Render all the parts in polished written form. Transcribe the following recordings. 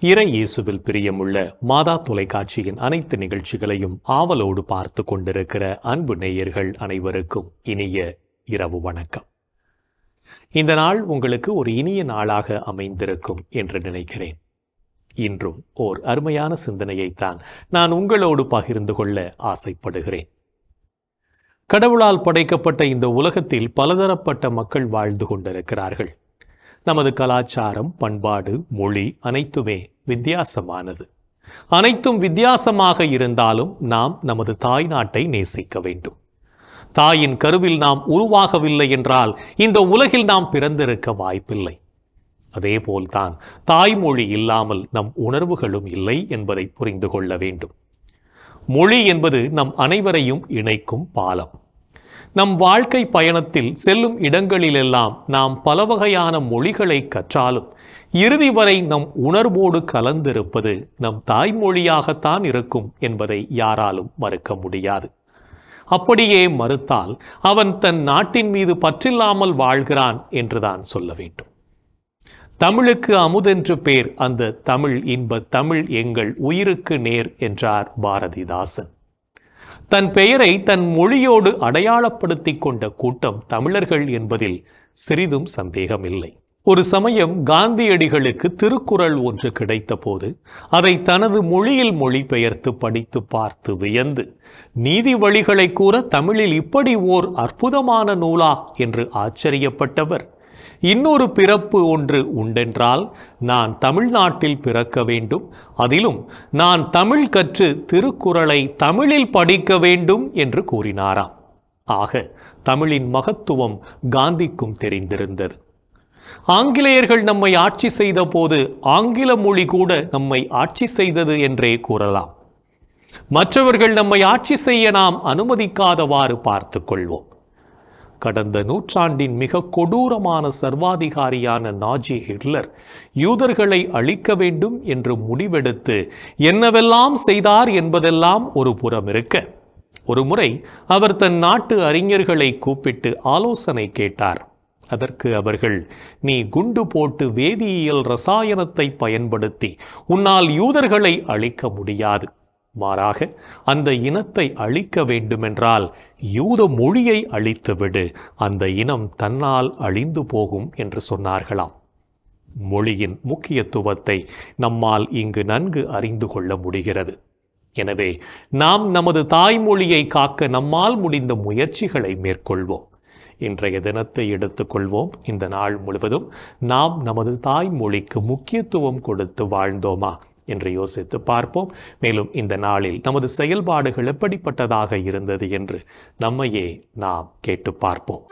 இறை இயேசுவில் பிரியமுள்ள மாதா தொலைக்காட்சியின் அனைத்து நிகழ்ச்சிகளையும் ஆவலோடு பார்த்து கொண்டிருக்கிற அன்பு நேயர்கள் அனைவருக்கும் இனிய இரவு வணக்கம். இந்த நாள் உங்களுக்கு ஒரு இனிய நாளாக அமைந்திருக்கும் என்று நினைக்கிறேன். இன்றும் ஓர் அருமையான சிந்தனையைத்தான் நான் உங்களோடு பகிர்ந்து கொள்ள ஆசைப்படுகிறேன். கடவுளால் படைக்கப்பட்ட இந்த உலகத்தில் பலதரப்பட்ட மக்கள் வாழ்ந்து கொண்டிருக்கிறார்கள். நமது கலாச்சாரம், பண்பாடு, மொழி அனைத்துமே வித்தியாசமானது. அனைத்தும் வித்தியாசமாக இருந்தாலும் நாம் நமது தாய் நாட்டை நேசிக்க வேண்டும். தாயின் கருவில் நாம் உருவாகவில்லை என்றால் இந்த உலகில் நாம் பிறந்திருக்க வாய்ப்பில்லை. அதேபோல்தான் தாய்மொழி இல்லாமல் நம் உணர்வுகளும் இல்லை என்பதை புரிந்து கொள்ள வேண்டும். மொழி என்பது நம் அனைவரையும் இணைக்கும் பாலம். நம் வாழ்க்கை பயணத்தில் செல்லும் இடங்களிலெல்லாம் நாம் பல வகையான மொழிகளை கற்றாலும் இறுதி வரை நம் உணர்வோடு கலந்திருப்பது நம் தாய்மொழியாகத்தான் இருக்கும் என்பதை யாராலும் மறுக்க முடியாது. அப்படியே மறுத்தால் அவன் தன் நாட்டின் மீது பற்றில்லாமல் வாழ்கிறான் என்றுதான் சொல்ல வேண்டும். தமிழுக்கு அமுதென்று பேர், அந்த தமிழ் இன்ப தமிழ் எங்கள் உயிருக்கு நேர் என்றார் பாரதிதாசன். தன் பெயரை தன் மொழியோடு அடையாளப்படுத்தி கொண்ட கூட்டம் தமிழர்கள் என்பதில் சிறிதும் சந்தேகமில்லை. ஒரு சமயம் காந்தியடிகளுக்கு திருக்குறள் ஒன்று கிடைத்த போது அதை தனது மொழியில் மொழிபெயர்த்து படித்து பார்த்து வியந்து, நீதி வழிகளை கூற தமிழில் இப்படி ஓர் அற்புதமான நூலா என்று ஆச்சரியப்பட்டவர், இன்னொரு பிறப்பு ஒன்று உண்டென்றால் நான் தமிழ்நாட்டில் பிறக்க வேண்டும், அதிலும் நான் தமிழ் கற்று திருக்குறளை தமிழில் படிக்க வேண்டும் என்று கூறினாராம். ஆக தமிழின் மகத்துவம் காந்திக்கும் தெரிந்திருந்தது. ஆங்கிலேயர்கள் நம்மை ஆட்சி செய்த போது ஆங்கில மொழி கூட நம்மை ஆட்சி செய்தது என்றே கூறலாம். மற்றவர்கள் நம்மை ஆட்சி செய்ய நாம் அனுமதிக்காதவாறு பார்த்து கொள்வோம். கடந்த நூற்றாண்டின் மிக கொடூரமான சர்வாதிகாரியான நாஜி ஹிட்லர் யூதர்களை அழிக்க வேண்டும் என்று முடிவெடுத்து என்னவெல்லாம் செய்தார் என்பதெல்லாம் ஒரு புறம் இருக்க, ஒரு முறை அவர் தன் நாட்டு அறிஞர்களை கூப்பிட்டு ஆலோசனை கேட்டார். அதற்கு அவர்கள், நீ குண்டு போட்டு வேதியியல் ரசாயனத்தை பயன்படுத்தி உன்னால் யூதர்களை அழிக்க முடியாது, மாறாக அந்த இனத்தை அழிக்க வேண்டுமென்றால் யூத மொழியை அழித்துவிடு, அந்த இனம் தன்னால் அழிந்து போகும் என்று சொன்னார்களாம். மொழியின் முக்கியத்துவத்தை நம்மால் இங்கு நன்கு அறிந்து கொள்ள முடிகிறது. எனவே நாம் நமது தாய்மொழியை காக்க நம்மால் முடிந்த முயற்சிகளை மேற்கொள்வோம். இன்றைய தினத்தை எடுத்துக்கொள்வோம். இந்த நாள் முழுவதும் நாம் நமது தாய்மொழிக்கு முக்கியத்துவம் கொடுத்து வாழ்ந்தோமா என்று யோசித்து பார்ப்போம். மேலும் இந்த நாளில் நமது செயல்பாடுகள் எப்படிப்பட்டதாக இருந்தது என்று நம்மையே நாம் கேட்டு பார்ப்போம்.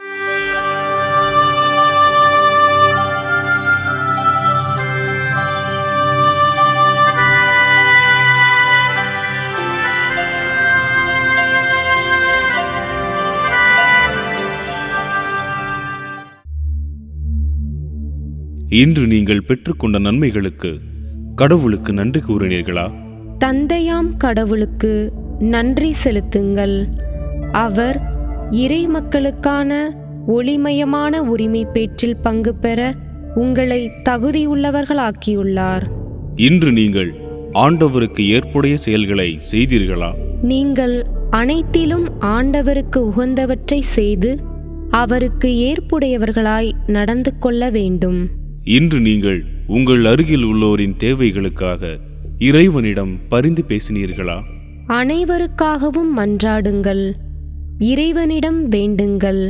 இன்று நீங்கள் பெற்றுக்கொண்ட நன்மைகளுக்கு கடவுளுக்கு நன்றி கூறினீர்களா? தந்தையாம் கடவுளுக்கு நன்றி செலுத்துங்கள். அவர் இறை மக்களுக்கான ஒளிமயமான உரிமை பேற்றில் பங்கு பெற உங்களை தகுதியுள்ளவர்களாக்கியுள்ளார். இன்று நீங்கள் ஆண்டவருக்கு ஏற்புடைய செயல்களை செய்தீர்களா? நீங்கள் அனைத்திலும் ஆண்டவருக்கு உகந்தவற்றை செய்து அவருக்கு ஏற்புடையவர்களாய் நடந்து கொள்ள வேண்டும். இன்று நீங்கள் உங்கள் அருகில் உள்ளோரின் தேவைகளுக்காக இறைவனிடம் பரிந்து பேசினீர்களா? அனைவருக்காகவும் மன்றாடுங்கள், இறைவனிடம் வேண்டுங்கள்,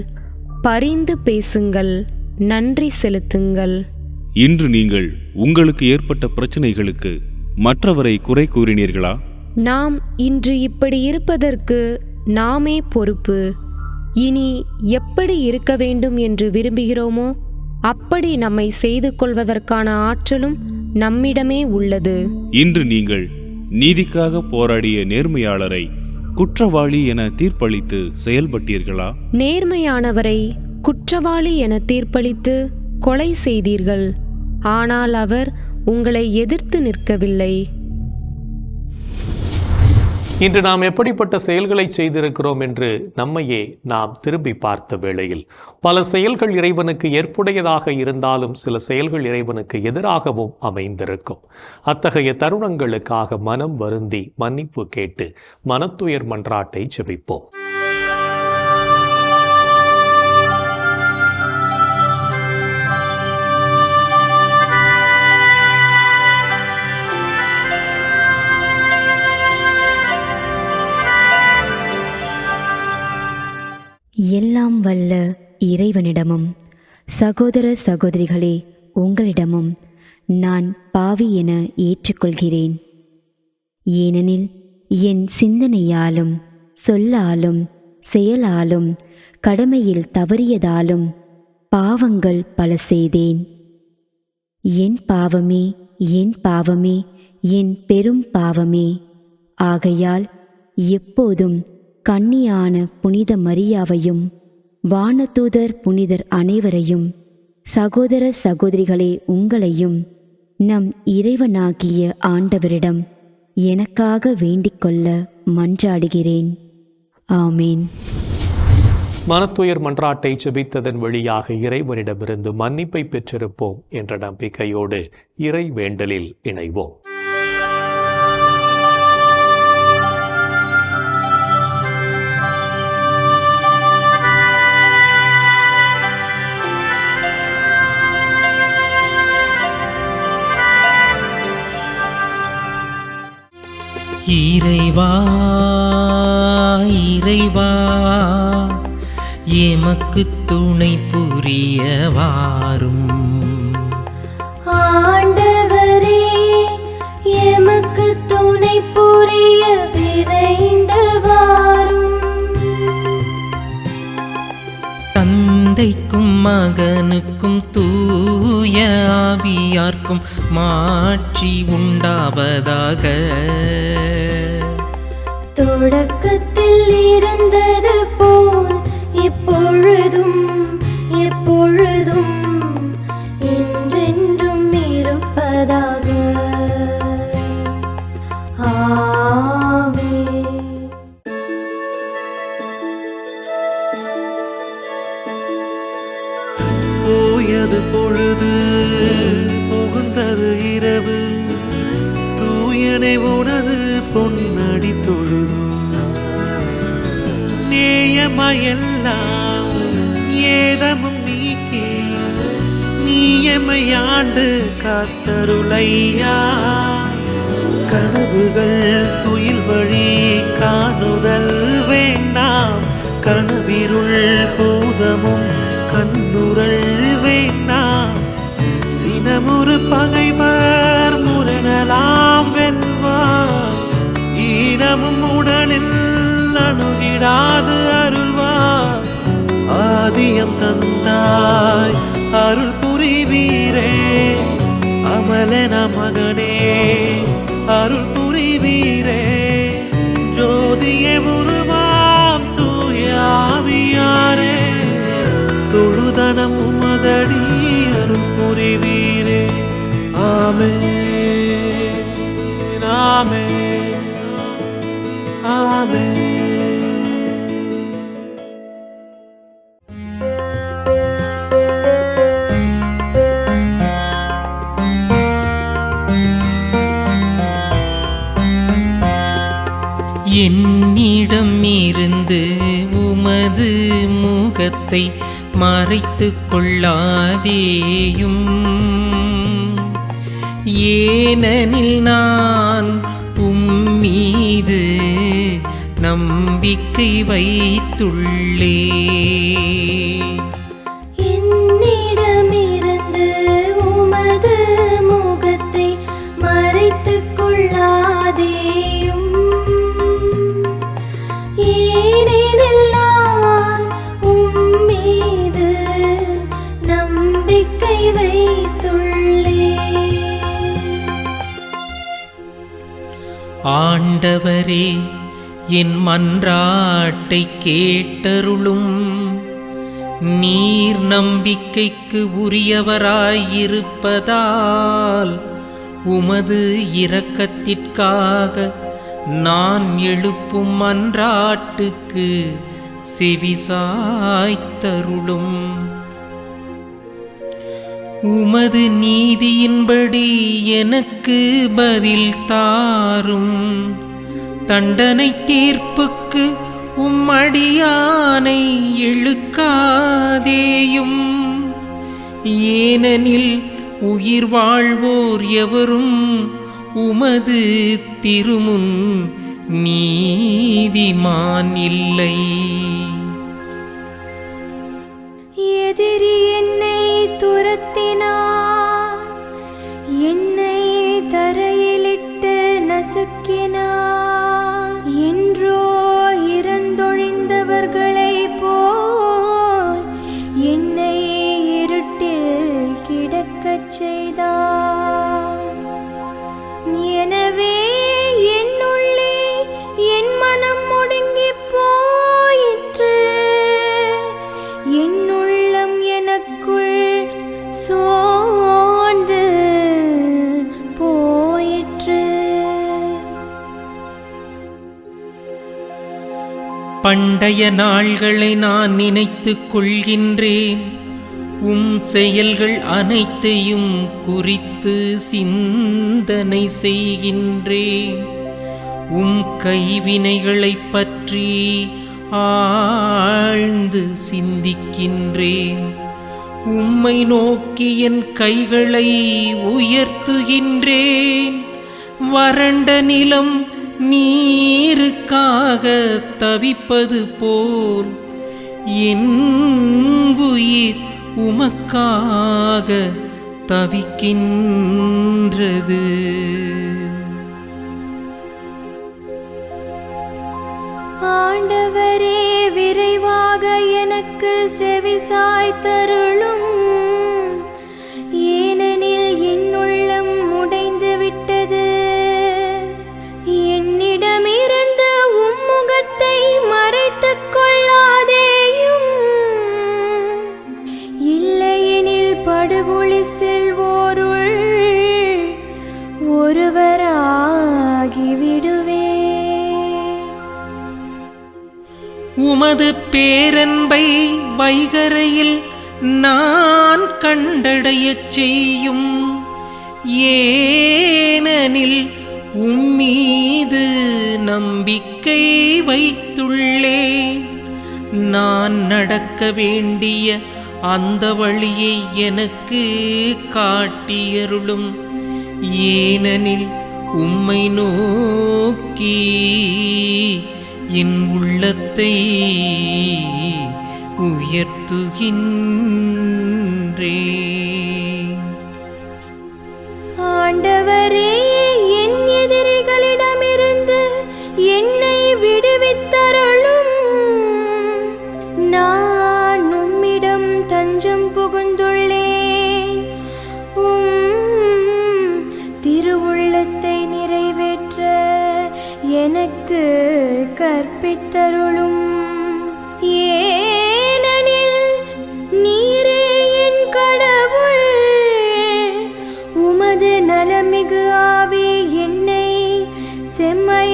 பரிந்து பேசுங்கள், நன்றி செலுத்துங்கள். இன்று நீங்கள் உங்களுக்கு ஏற்பட்ட பிரச்சனைகளுக்கு மற்றவரை குறை கூறினீர்களா? நாம் இன்று இப்படி இருப்பதற்கு நாமே பொறுப்பு. இனி எப்படி இருக்க வேண்டும் என்று விரும்புகிறோமோ அப்படி நம்மை செய்து கொள்வதற்கான ஆற்றலும் நம்மிடமே உள்ளது. இன்று நீங்கள் நீதிக்காக போராடிய நேர்மையாளரை குற்றவாளி என தீர்ப்பளித்து செயல்பட்டீர்களா? நேர்மையானவரை குற்றவாளி என தீர்ப்பளித்து கொலை செய்தீர்கள். ஆனால் அவர் உங்களை எதிர்த்து நிற்கவில்லை. இன்று நாம் எப்படிப்பட்ட செயல்களை செய்திருக்கிறோம் என்று நம்மையே நாம் திரும்பி பார்த்த வேளையில் பல செயல்கள் இறைவனுக்கு ஏற்புடையதாக இருந்தாலும் சில செயல்கள் இறைவனுக்கு எதிராகவும் அமைந்திருக்கும். அத்தகைய தருணங்களுக்காக மனம் வருந்தி மன்னிப்பு கேட்டு மனத்துயர் மன்றாட்டை ஜெபிப்போம். எல்லாம் வல்ல இறைவனிடமும் சகோதர சகோதரிகளே உங்களிடமும் நான் பாவி என ஏற்றுக்கொள்கிறேன். ஏனெனில் என் சிந்தனையாலும் சொல்லாலும் செயலாலும் கடமையில் தவறியதாலும் பாவங்கள் பல செய்தேன். என் பாவமே, என் பாவமே, என் பெரும் பாவமே. ஆகையால் எப்போதும் கன்னியான புனித மரியாவையும் வானதூதர் புனிதர் அனைவரையும் சகோதர சகோதரிகளே உங்களையும் நம் இறைவனாகிய ஆண்டவரிடம் எனக்காக வேண்டிக்கொள்ள மன்றாடுகிறேன். ஆமேன். மனத்துயர் மன்றாட்டை ஜெபித்ததன் வழியாக இறைவனிடமிருந்து மன்னிப்பை பெற்றிருப்போம் என்ற நம்பிக்கையோடு இறை வேண்டலில் இணைவோம். இறைவா இறைவா எமக்கு துணை புரிய வாரும். ஆண்டவரே எமக்கு துணை புரிய விரைந்து வாரும். தந்தைக்கும் மகனுக்கும் தூய ஆவியார்க்கும் மாட்சி உண்டாவதாக. தொடக்கத்தில் இருந்தது போல் இப்பொழுதும் எப்பொழுதும் என்றென்றும் இருப்பதாக. ஆமென். போயது பொழுது புகுந்தது இரவு, தூயனை உனது பொன்னடி தொழுது. நேயமையெல்லாம் ஏதமும் நீக்கி நீயமையாண்டு காத்தருளையா. கனவுகள் துயில் வழி காணுதல் வேண்டாம், கனவிருள் பூதமும் கண்ணுரல் வேண்டாம். சினமுறு பகைவர் முரணலாம் வெல்வார், ஈனமும் உடலில் அணுகிடாது அருள்வார். ஆதியம் தந்தாய் அருள் புரிவீரே, அமலன மகனே அருள் புரிவீரே. ஜோதியே உருவாம் தூய ஆவியாரே, தொழுதனம் உமதடி அருள் புரிவீரே. ஆமென் ஆமென் ஆமென். என்னிடம் இருந்து உமது முகத்தை மறைத்துக் கொள்ளாதேயும். ஏனெனில் நான் உம்மீது நம்பிக்கை வைத்துள்ளே. என்னிடமிருந்து உமது முகத்தை மறைத்துக் கொள்ளாதேயும். ஏனெனில் நான் உம்மீது நம்பிக்கை வைத்துள்ளேன். ஆண்டவரே என் மன்றாட்டை கேட்டருளும். நீர் நம்பிக்கைக்கு உரியவராயிருப்பதால் உமது இரக்கத்திற்காக நான் எழுப்பும் மன்றாட்டுக்கு செவிசாய்த்தருளும். உமது நீதியின்படி எனக்கு பதில் தாரும். தண்டனை தீர்ப்புக்கு உம்மடியானை இழுக்காதேயும். ஏனெனில் உயிர் வாழ்வோர் எவரும் உமது திருமுன் நீதிமான் இல்லை. எதிரி என்னை துரத்தினான், என்னை தரையிலிட்டு நசுக்கினான். என்றோ இறந்தொழிந்தவர்களைப் போல் என்னை இருட்டில் கிடக்கச் செய்தான். எனவே என்னுள்ளே என் மனம் முடங்கிப் போயிற்று. என் உள்ளம் எனக்குள் சோர்ந்து போயிற்று. பண்டைய நாள்களை நான் நினைத்துக் கொள்கின்றேன். உம் செயல்கள் அனைத்தையும் குறித்து சிந்தனை செய்கின்றேன். உம் கைவினைகளைப் பற்றி ஆழ்ந்து சிந்திக்கின்றேன். உம்மை நோக்கி என் கைகளை உயர்த்துகின்றேன். வறண்ட நிலம் நீருக்காக தவிப்பது போல் என் உயிர் உமக்காக தவிக்கின்றது. ஆண்டவரே, விரைவாக எனக்கு செவிசாய்த்தருளும். ஏனெனில் என் உள்ளம் உடைந்து விட்டது. என்னிடமிருந்து உம்முகத்தை மறைத்துக் கொள்ளாதேயும். இல்லையெனில் படுகொலி செல்வோருள் ஒருவராகிவிடுவே. உமது பேரன்பை வைகரையில் நான் கண்டடையச் செய்யும். ஏனெனில் உம்மீது நம்பிக்கை வைத்துள்ளேன். நான் நடக்க வேண்டிய அந்த வழியை எனக்கு காட்டியருளும். ஏனெனில் உம்மை நோக்கி என் உள்ளத்தை உயர்த்துகின்றேன். ஆண்டவரே, என் எதிரிகளிடமிருந்து என்னை விடுவித்தருளும். நான் உம்மிடம் தஞ்சம் புகுந்துள்ளேன். திருவுள்ளத்தை நிறைவேற்ற எனக்கு கற்பித்தருளும். ஏனெனில் நீரே என் கடவுள். உமது நலமிகு ஆவி என்னை செம்மையான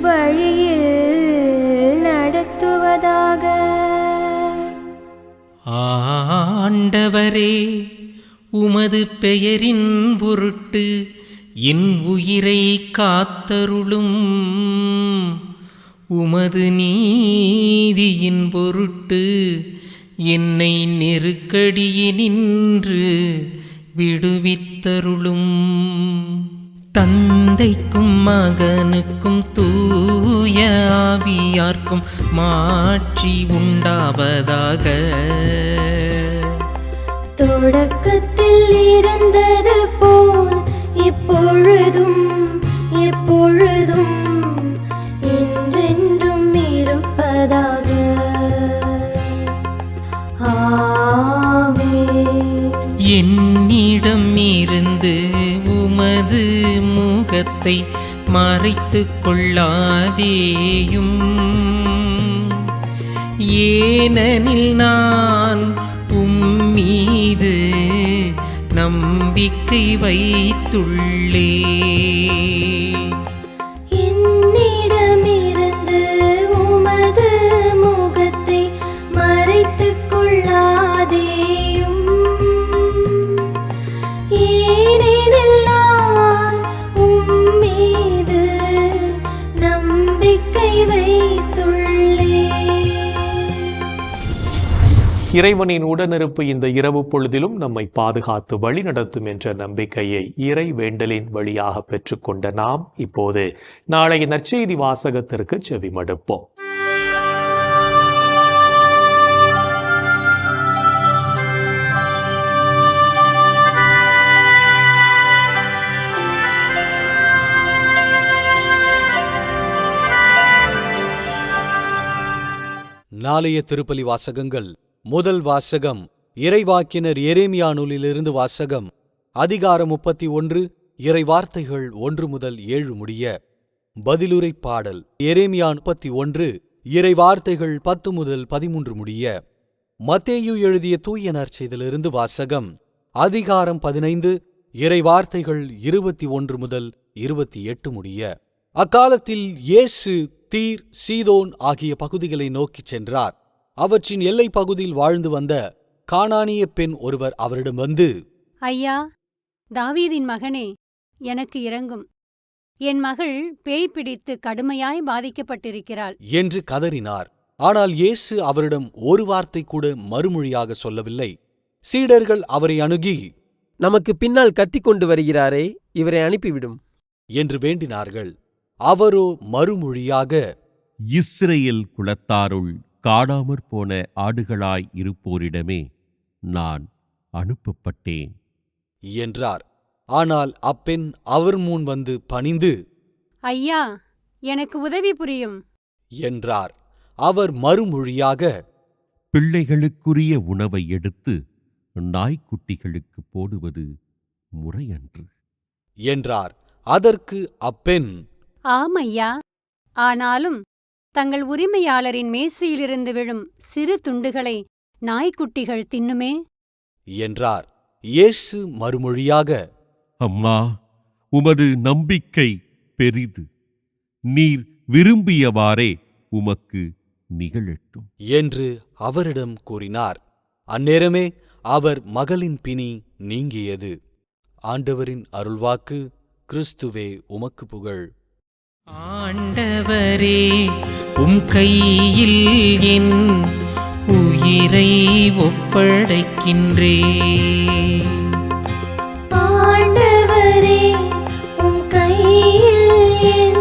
வழியில் நடத்துவதாக. ஆண்டவரே, உமது பெயரின் பொருட்டு என் உயிரை காத்தருளும். உமது நீதியின் பொருட்டு என்னை நெருக்கடியினின்று விடுவித்தருளும். தந்தைக்கும் மகனுக்கும் தூய ஆவியார்க்கும் மாட்சி உண்டாவதாக. தொடக்கத்தில் இருந்தது போல் இப்பொழுதும் எப்பொழுதும் என்றென்றும் இருப்பதாக. ஆமென். என்னிடம் இருந்து உமது முகத்தை மறைத்துக் கொள்ளாதேயும். ஏனெனில் நான் உம்மீது நம்பிக்கை நம்பிக்கை வைத்துள்ளே. என்னிடமிருந்து உமது முகத்தை மறைத்துக் கொள்ளாதேயும். ஏனெனில் நான் உம்மீது நம்பிக்கை வைத்துள்ளேன். இறைவனின் உடனிருப்பு இந்த இரவு பொழுதிலும் நம்மை பாதுகாத்து வழிநடத்தும் என்ற நம்பிக்கையை இறை வேண்டலின் வழியாக பெற்றுக்கொண்ட நாம் இப்போது நாளைய நற்செய்தி வாசகத்திற்கு செவிமடுப்போம். நாளைய திருப்பலி வாசகங்கள். முதல் வாசகம் இறைவாக்கினர் எரேமியா நூலிலிருந்து வாசகம். அதிகாரம் 31, இறை வார்த்தைகள் 1 முதல் 7 முடிய. பதிலுரை பாடல். எரேமியா 31, இறை வார்த்தைகள் 10 முதல் 13 முடிய. மத்தேயு எழுதிய தூய நற்செய்தியிலிருந்து வாசகம். அதிகாரம் 15, இறை வார்த்தைகள் 21 முதல் 28 முடிய. அக்காலத்தில் இயேசு தீர், சீதோன் ஆகிய பகுதிகளை நோக்கிச் சென்றார். அவற்றின் எல்லைப் பகுதியில் வாழ்ந்து வந்த கானானிய பெண் ஒருவர் அவரிடம் வந்து, ஐயா, தாவீதின் மகனே, எனக்கு இரங்கும். என் மகள் பேய் பிடித்து கடுமையாய் பாதிக்கப்பட்டிருக்கிறாள் என்று கதறினார். ஆனால் இயேசு அவரிடம் ஒரு வார்த்தை கூட மறுமொழியாக சொல்லவில்லை. சீடர்கள் அவரை அணுகி, நமக்கு பின்னால் கத்திக் கொண்டு வருகிறாரே, இவரை அனுப்பிவிடும் என்று வேண்டினார்கள். அவரோ மறுமொழியாக, இஸ்ரேல் குலத்தாருள் காணாமற் போன ஆடுகளாய் இருப்போரிடமே நான் அனுப்பப்பட்டேன் என்றார். ஆனால் அப்பெண் அவர் முன் வந்து பணிந்து, ஐயா, எனக்கு உதவி புரியும் என்றார். அவர் மறுமொழியாக, பிள்ளைகளுக்குரிய உணவை எடுத்து நாய்க்குட்டிகளுக்கு போடுவது முறையன்று என்றார். அதற்கு அப்பெண், ஆமையா, ஆனாலும் தங்கள் உரிமையாளரின் மேசையிலிருந்து விழும் சிறு துண்டுகளை நாய்க்குட்டிகள் தின்னுமே என்றார். இயேசு மறுமொழியாக, அம்மா, உமது நம்பிக்கை பெரிது. நீர் விரும்பியவாறே உமக்கு நிகழட்டும் என்று அவரிடம் கூறினார். அந்நேரமே அவர் மகளின் பிணி நீங்கியது. ஆண்டவரின் அருள்வாக்கு. கிறிஸ்துவே உமக்கு புகழ். ஆண்டவரே, உம் கையில் என் உயிரை ஒப்படைக்கின்றே. ஆண்டவரே, உம் கையில் என்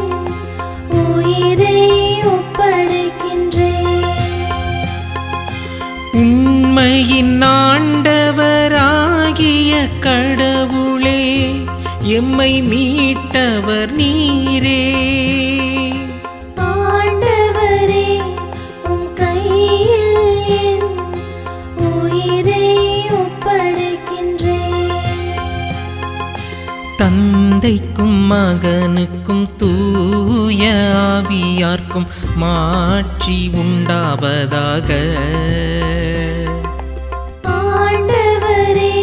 உயிரை ஒப்படைக்கின்றேன். உண்மையின் ஆண்டவராகிய கடவுளே, எம்மை மீட்டவர் நீரே. ஆண்டவரே, உம் கையில் என் உயிரை ஒப்படைக்கின்றேன். தந்தைக்கும் மகனுக்கும் தூய ஆவியார்க்கும் மாட்சி உண்டாவதாக. ஆண்டவரே,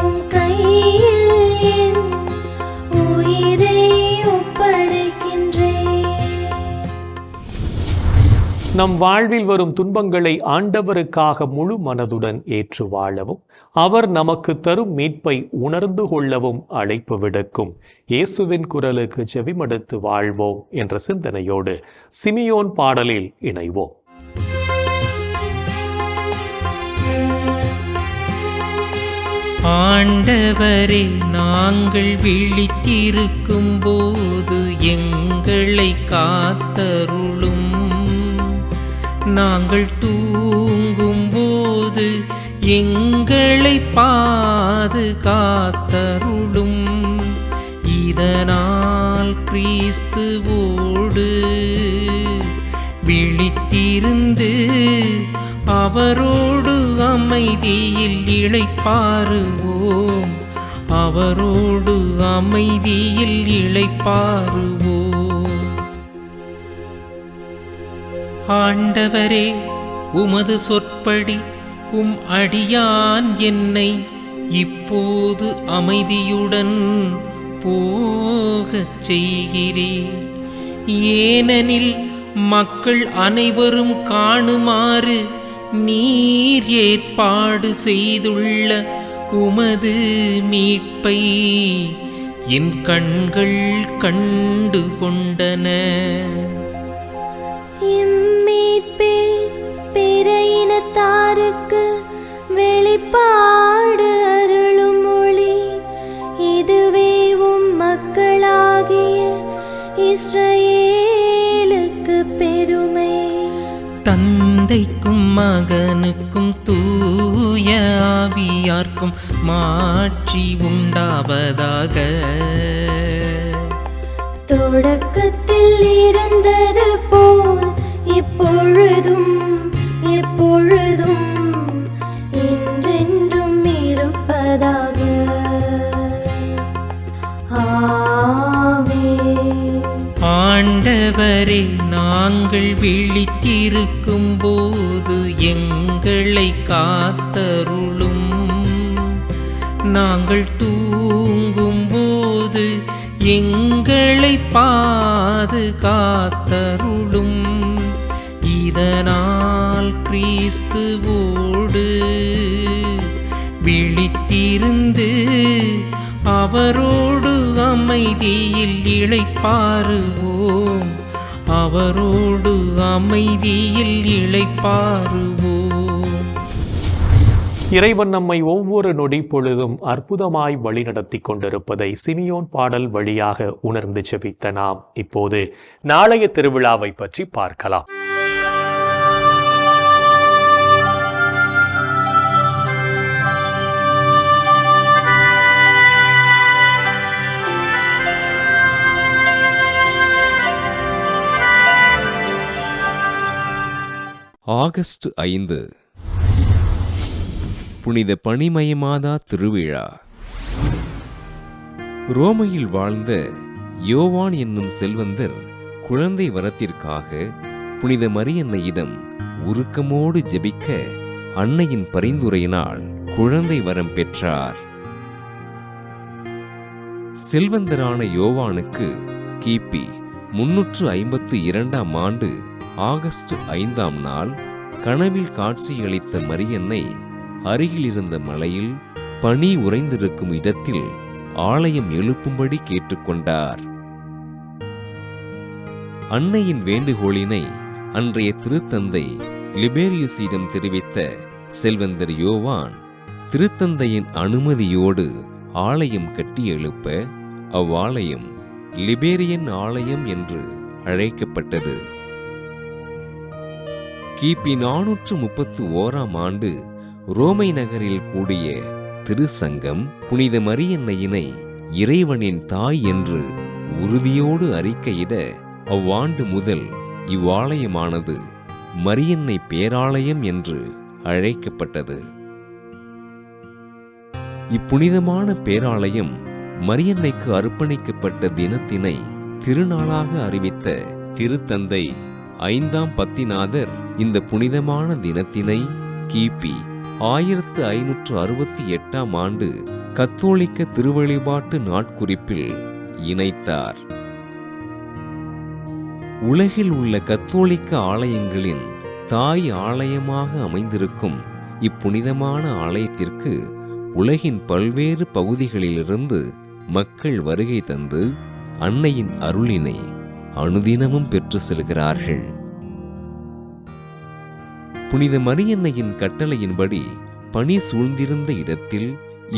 உம் கையில் என் உயிரை ஒப்படைக்கின்றேன். நம் வாழ்வில் வரும் துன்பங்களை ஆண்டவருக்காக முழு மனதுடன் ஏற்று வாழவும், அவர் நமக்கு தரும் மீட்பை உணர்ந்து கொள்ளவும் அழைப்பு விடுக்கும் இயேசுவின் குரலுக்கு செவிமடுத்து வாழ்வோம் என்ற சிந்தனையோடு சிமியோன் பாடலில் இணைவோம். ஆண்டவரே, நாங்கள் விழித்திருக்கும் போது எங்களை காத்தருளும். நாங்கள் தூங்கும் போது எங்களை பாதுகாத்தருளும். இதனால் கிறிஸ்துவோடு விழித்திருந்து அவரோடு அமைதியில் இளைப்பாறுவோம். அவரோடு அமைதியில் இளைப்பாறுவோம். ஆண்டவரே, உமது சொற்படி உம் அடியான் என்னை இப்போது அமைதியுடன் போகச் செய்கிறேன். ஏனெனில் மக்கள் அனைவரும் காணுமாறு நீர் ஏற்பாடு செய்துள்ள உமது மீட்பை என் கண்கள் கண்டு கொண்டன. இம்மீட்பே பிற இனத்தாருக்கு வெளிப்பாடு அருளும் ஒளி. இதுவே உம் மக்களாகிய இஸ்ரவேலுக்கு பெருமை. தந்தைக்கும் மகனுக்கும் தூய ஆவியார்க்கும் மாட்சி உண்டாவதாக. தொடக்கத்தில் இருந்தது போல் இப்பொழுதும் எப்பொழுதும் என்றென்றும் இருப்பதாக. ஆமென். ஆண்டவரே, நாங்கள் விழித்திருக்கும் போது எங்களை காத்தருளும். நாங்கள் தூங்கும் போது எங்களை பாதுகாத்தருளும். இதனால் கிறிஸ்துவோடு விழித்திருந்து அவரோடு அமைதியில் இளைப்பாறுவோம். அவரோடு அமைதியில் இளைப்பாறுவோம். இறைவன் நம்மை ஒவ்வொரு நொடி பொழுதும் அற்புதமாய் வழிநடத்தி கொண்டிருப்பதை சிமியோன் பாடல் வழியாக உணர்ந்து ஜெபித்த நாம் இப்போது நாளைய திருவிழாவை பற்றி பார்க்கலாம். ஆகஸ்ட் 5 புனித பனிமயமாதா திருவிழா. ரோமையில் வாழ்ந்த யோவான் என்னும் செல்வந்தர் குழந்தை வரத்திற்காக புனித மரியன்னையிடம் உருக்கமோடு ஜெபிக்க அன்னையின் பரிந்துரையினால் குழந்தை வரம் பெற்றார். செல்வந்தரான யோவானுக்கு கிபி 352 ஆண்டு ஆகஸ்ட் 5 கனவில் காட்சியளித்த மரியன்னை அருகில் இருந்த மலையில் பனி உறைந்திருக்கும் இடத்தில் ஆலயம் எழுப்பும்படி கேட்டுக்கொண்டார். அன்னையின் வேண்டுகோளினை அன்றைய திருத்தந்தை லிபேரியுஸிடம் தெரிவித்த செல்வந்தர் யோவான் திருத்தந்தையின் அனுமதியோடு ஆலயம் கட்டி எழுப்ப அவ்வாலயம் லிபேரியன் ஆலயம் என்று அழைக்கப்பட்டது. கிபி 431 ரோமை நகரில் கூடிய திருச்சங்கம் புனித மரியன்னையினை இறைவனின் தாய் என்று உறுதியோடு அறிக்கையிட அவ்வாண்டு முதல் இவ்வாலயமானது மரியன்னை பேராலயம் என்று அழைக்கப்பட்டது. இப்புனிதமான பேராலயம் மரியன்னைக்கு அர்ப்பணிக்கப்பட்ட தினத்தினை திருநாளாக அறிவித்த திருத்தந்தை 5ஆம் பத்திநாதர் இந்த புனிதமான தினத்தினை கிபி 1568 கத்தோலிக்க திருவழிபாட்டு நாட்குறிப்பில் இணைத்தார். உலகில் உள்ள கத்தோலிக்க ஆலயங்களின் தாய் ஆலயமாக அமைந்திருக்கும் இப்புனிதமான ஆலயத்திற்கு உலகின் பல்வேறு பகுதிகளிலிருந்து மக்கள் வருகை தந்து அன்னையின் அருளினை அனுதினமும் பெற்று செல்கிறார்கள். புனித மரியன்னையின் கட்டளையின்படி பனி சூழ்ந்திருந்த இடத்தில்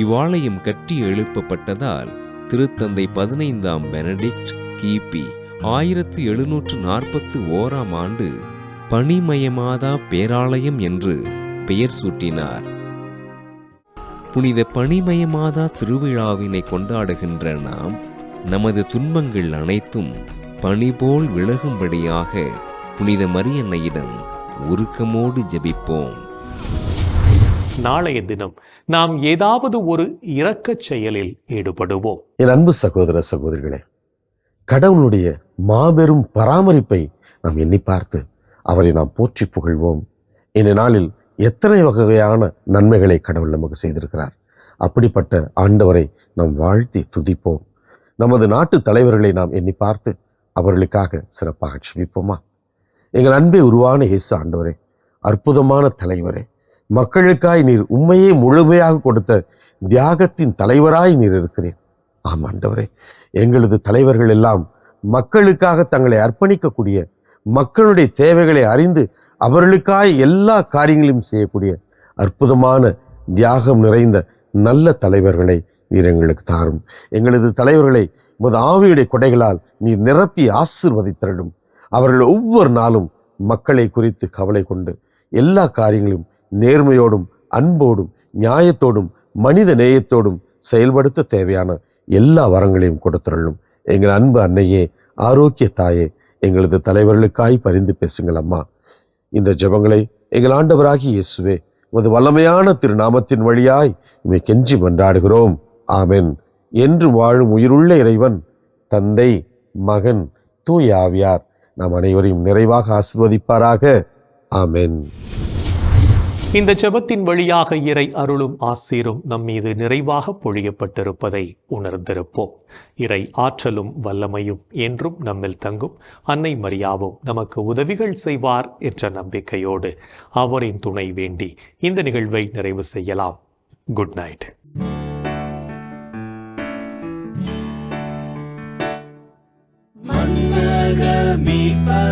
இவ்வாலயம் கட்டி எழுப்பப்பட்டதால் திருத்தந்தை 15ஆம் பெனடிக்ட் கிபி 1741 பனிமயமாதா பேராலயம் என்று பெயர் சூட்டினார். புனித பனிமயமாதா திருவிழாவினை கொண்டாடுகின்ற நாம் நமது துன்பங்கள் அனைத்தும் பனிபோல் விலகும்படியாக புனித மரியன்னையிடம் உருக்கமோடு ஜெபிப்போம். நாளைய தினம் நாம் ஏதாவது ஒரு இரக்கச் செயலில் ஈடுபடுவோம். என் அன்பு சகோதர சகோதரிகளே, கடவுளுடைய மாபெரும் பராமரிப்பை நாம் எண்ணி பார்த்து அவரை நாம் போற்றி புகழ்வோம். இந்த நாளில் எத்தனை வகையான நன்மைகளை கடவுள் நமக்கு செய்திருக்கிறார். அப்படிப்பட்ட ஆண்டவரை நாம் வாழ்த்தி துதிப்போம். நமது நாட்டு தலைவர்களை நாம் எண்ணி பார்த்து அவர்களுக்காக சிறப்பாக ஜெபிப்போமா? எங்கள் அன்பே உருவான இயேசு ஆண்டவரே, அற்புதமான தலைவரே, மக்களுக்காய் நீர் உண்மையே முழுமையாக கொடுத்த தியாகத்தின் தலைவராய் நீர் இருக்கிறேன். ஆம் ஆண்டவரே, எங்களது தலைவர்கள் எல்லாம் மக்களுக்காக தங்களை அர்ப்பணிக்கக்கூடிய, மக்களுடைய தேவைகளை அறிந்து அவர்களுக்காய் எல்லா காரியங்களையும் செய்யக்கூடிய அற்புதமான தியாகம் நிறைந்த நல்ல தலைவர்களை நீர் எங்களுக்கு தாரும். எங்களது தலைவர்களை உமது ஆவியுடைய கொடைகளால் நீர் நிரப்பி ஆசீர்வதித்தருளும். அவர்கள் ஒவ்வொரு நாளும் மக்களை குறித்து கவலை கொண்டு எல்லா காரியங்களையும் நேர்மையோடும் அன்போடும் நியாயத்தோடும் மனித நேயத்தோடும் செயல்படுத்த தேவையான எல்லா வரங்களையும் கொடுத்தருளும். எங்கள் அன்பு அன்னையே, ஆரோக்கிய தாயே, எங்களது தலைவர்களுக்காய் பரிந்து பேசுங்கள் அம்மா. இந்த ஜெபங்களை எங்கள் ஆண்டவராகிய இயேசுவே உமது வல்லமையான திருநாமத்தின் வழியாய் இவை கெஞ்சி மன்றாடுகிறோம். ஆமென். என்று வாழும் உயிருள்ள இறைவன் தந்தை, மகன், தூய ஆவியார் நாம் அனைவரையும் நிறைவாக ஆசீர்வதிப்பாராக. ஆமென். இந்த ஜெபத்தின் வழியாக இறை அருளும் ஆசீரும் நம் மீது நிறைவாக பொழியப்பட்டிருப்பதை உணர்ந்திருப்போம். இறை ஆற்றலும் வல்லமையும் என்றும் நம்மில் தங்கும். அன்னை மரியாவும் நமக்கு உதவிகள் செய்வார் என்ற நம்பிக்கையோடு அவரின் துணை வேண்டி இந்த நிகழ்வை நிறைவு செய்யலாம். Good night. மன்னக மீட்பர்